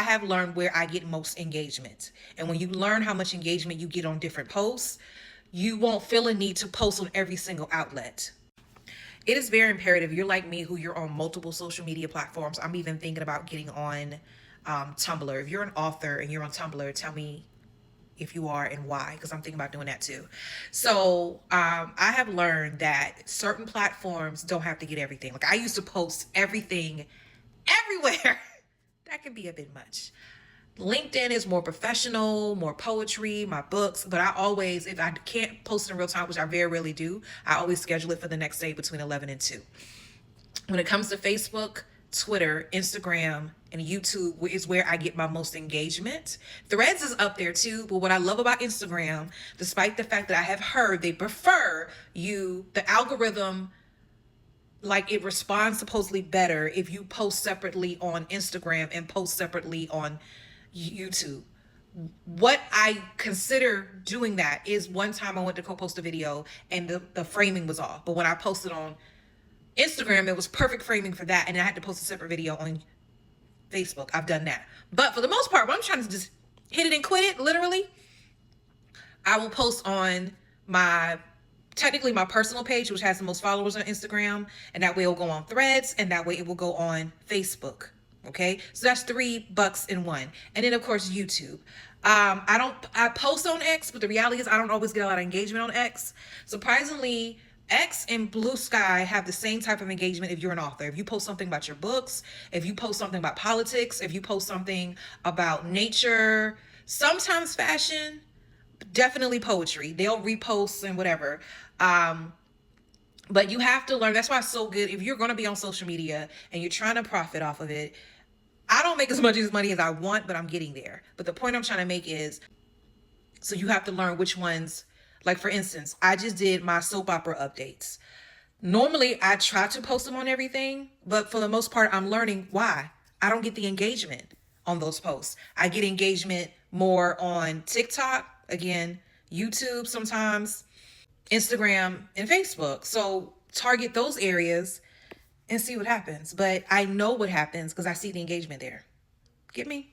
I have learned where I get most engagement. And when you learn how much engagement you get on different posts, you won't feel a need to post on every single outlet. It is very imperative. You're like me, who you're on multiple social media platforms. I'm even thinking about getting on Tumblr. If you're an author and you're on Tumblr, tell me if you are and why, because I'm thinking about doing that too. So I have learned that certain platforms don't have to get everything. Like I used to post everything everywhere. That can be a bit much. LinkedIn is more professional, more poetry, my books, but I always, if I can't post in real time, which I very rarely do, I always schedule it for the next day between 11 and 2. When it comes to Facebook, Twitter, Instagram, and YouTube is where I get my most engagement. Threads is up there too, but what I love about Instagram, despite the fact that I have heard they prefer the algorithm, like it responds supposedly better if you post separately on Instagram and post separately on YouTube. What I consider doing that is one time I went to post a video and the framing was off. But when I posted on Instagram, it was perfect framing for that. And I had to post a separate video on Facebook. I've done that. But for the most part, when I'm trying to just hit it and quit it, literally, I will post on technically my personal page, which has the most followers on Instagram. And that way it'll go on Threads. And that way it will go on Facebook. Okay, so that's $3 in one. And then of course YouTube. I post on X, but the reality is I don't always get a lot of engagement on X. Surprisingly, X and Blue Sky have the same type of engagement if you're an author. If you post something about your books, if you post something about politics, if you post something about nature, sometimes fashion, definitely poetry, they'll repost and whatever. But you have to learn. That's why it's so good. If you're going to be on social media and you're trying to profit off of it, I don't make as much money as I want, but I'm getting there. But the point I'm trying to make is, so you have to learn which ones, like for instance, I just did my soap opera updates. Normally I try to post them on everything, but for the most part, I'm learning why I don't get the engagement on those posts. I get engagement more on TikTok, again, YouTube sometimes, Instagram, and Facebook. So target those areas and see what happens. But I know what happens because I see the engagement there. Get me?